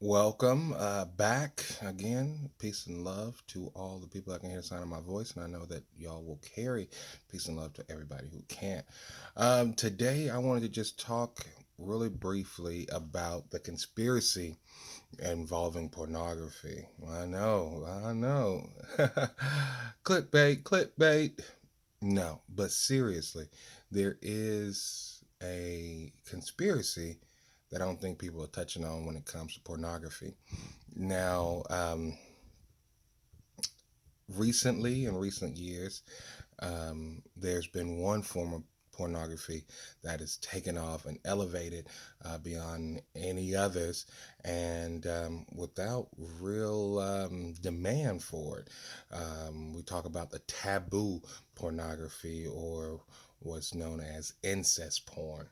Welcome back again. Peace and love to all the people that can hear the sound of my voice, and I know that y'all will carry peace and love to everybody who can't. Today, I wanted to just talk really briefly about the conspiracy involving pornography. I know. Clickbait, clickbait. No, but seriously, there is a conspiracy that I don't think people are touching on when it comes to pornography. Now, recently, in recent years, there's been one form of pornography that is taken off and elevated beyond any others, and without real demand for it. We talk about the taboo pornography, or what's known as incest porn.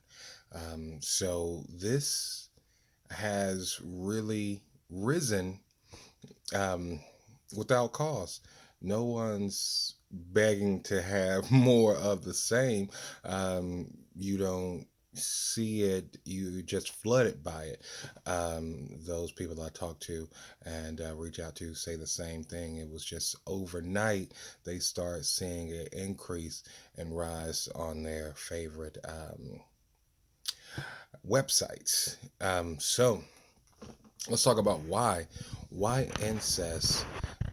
So this has really risen um, without cause. No one's begging to have more of the same. You don't see it, you just flooded by it. Those people that I talk to and reach out to say the same thing. It was just overnight they start seeing an increase and rise on their favorite websites. So let's talk about why incest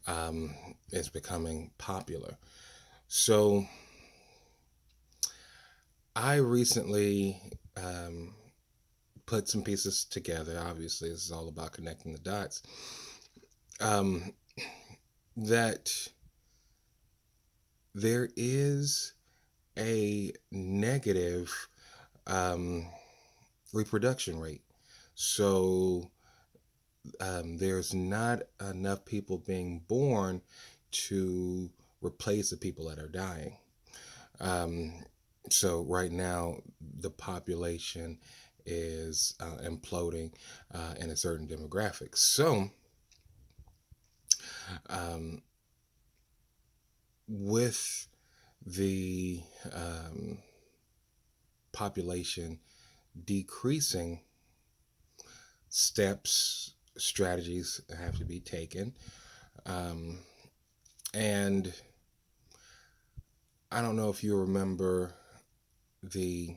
um, is becoming popular. So I recently put some pieces together. Obviously, this is all about connecting the dots. Um, that there is a negative um, reproduction rate. So there's not enough people being born to replace the people that are dying. Um, so right now, the population is imploding in a certain demographic. So um, with the population decreasing, steps, strategies have to be taken. Um, and I don't know if you remember the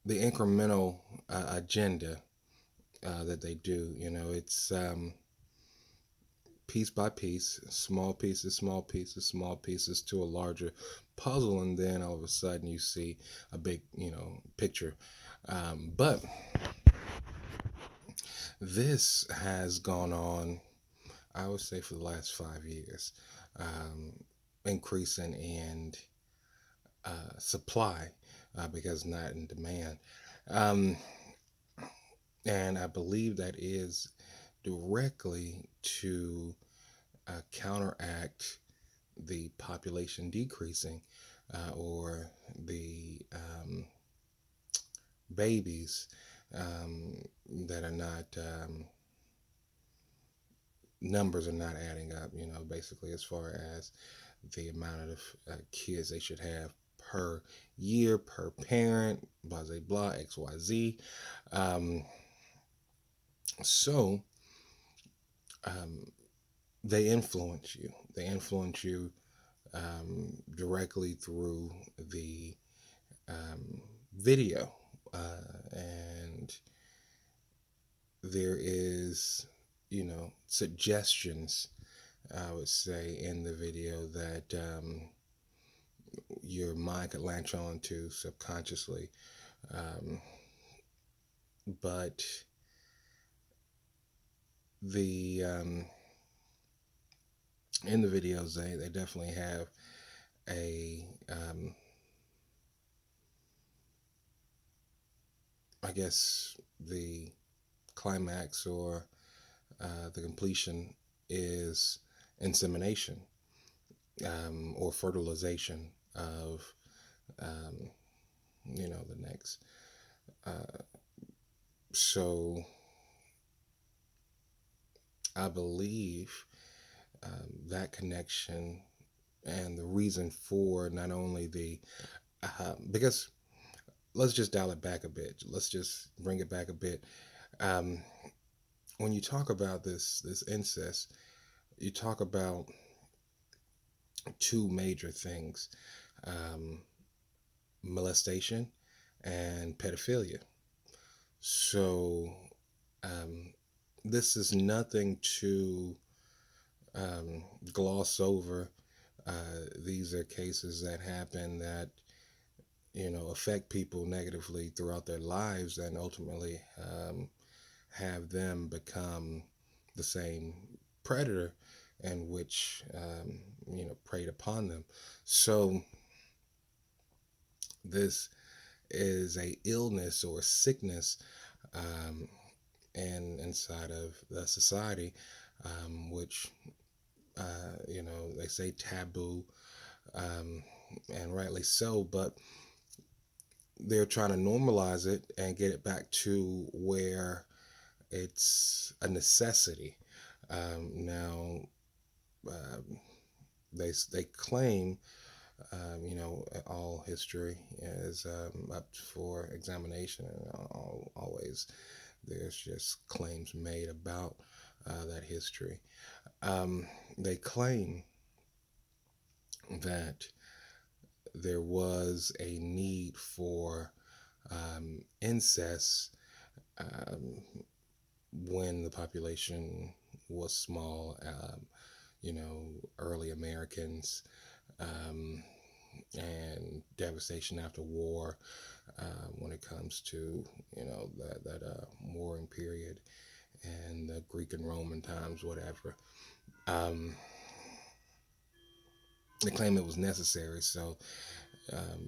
the incremental agenda that they do. You know, it's piece by piece, small pieces, small pieces, small pieces to a larger puzzle, and then all of a sudden you see a big, picture. But this has gone on, I would say, for the last 5 years, um, increasing in supply because not in demand. Um, and I believe that is directly to counteract the population decreasing or the babies that are not numbers are not adding up, basically, as far as the amount of kids they should have per year, per parent, blah, blah, blah, XYZ. Um, so um, they influence you. They influence you directly through the um, video. And there is, suggestions, I would say, in the video that your mind could latch on to subconsciously. Um, but the in the videos, they definitely have a I guess the climax or the completion is insemination or fertilization of um, the next. So I believe that connection and the reason for not only the because let's just dial it back a bit. Let's just bring it back a bit. Um, when you talk about this incest, you talk about two major things: um, molestation and pedophilia. So um, this is nothing to gloss over. These are cases that happen that affect people negatively throughout their lives and ultimately have them become the same predator and which preyed upon them. So this is a illness or a sickness um, and inside of the society, which they say taboo, um, and rightly so, but they're trying to normalize it and get it back to where it's a necessity. Now, um, they claim, all history is up for examination, and always there's just claims made about that history. Um, they claim that there was a need for incest um, when the population was small. Early Americans, um, and devastation after war, when it comes to that warring period and the Greek and Roman times, whatever. Um, they claim it was necessary, so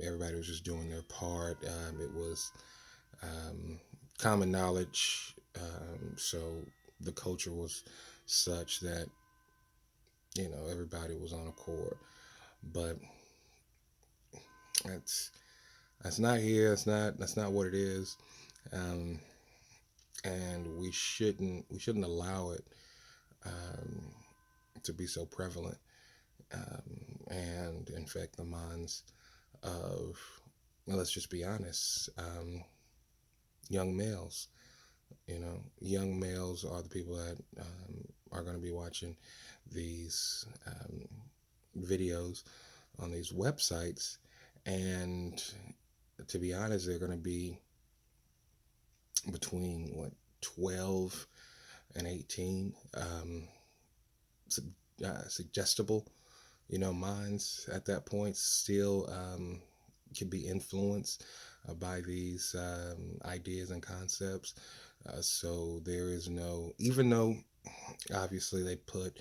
everybody was just doing their part. It was um, common knowledge, so the culture was such that everybody was on accord. But that's that's not here. That's not what it is, um, and we shouldn't allow it um, to be so prevalent and infect the minds of, well, let's just be honest, young males. Young males are the people that are going to be watching these videos on these websites, and to be honest, they're going to be between what 12 and 18, suggestible, minds at that point still can be influenced by these ideas and concepts. So there is no, even though obviously they put,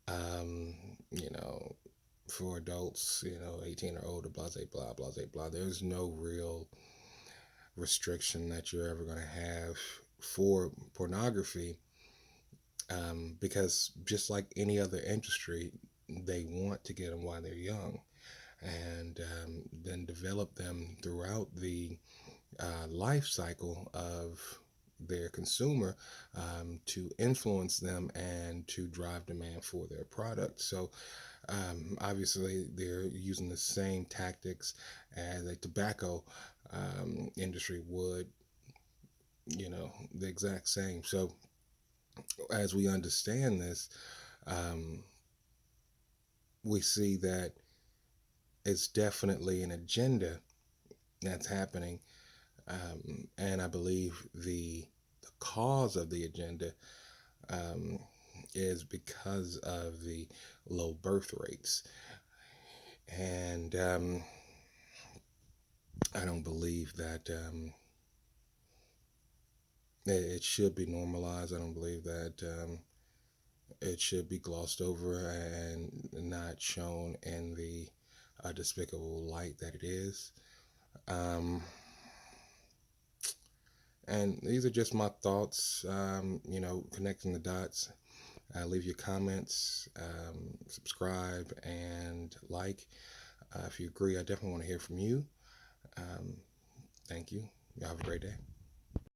um, you know, for adults, 18 or older, blah, blah, blah, blah. There's no real restriction that you're ever going to have for pornography, because just like any other industry, they want to get them while they're young and then develop them throughout the life cycle of their consumer, to influence them and to drive demand for their product. So obviously, they're using the same tactics as a tobacco industry would, the exact same. So as we understand this, um, we see that it's definitely an agenda that's happening, and I believe the cause of the agenda um, is because of the low birth rates, and I don't believe that it should be normalized. I don't believe that it should be glossed over and not shown in the despicable light that it is. Um, and these are just my thoughts, connecting the dots. Leave your comments, subscribe, and like. If you agree, I definitely want to hear from you. Um, Thank you. Y'all have a great day.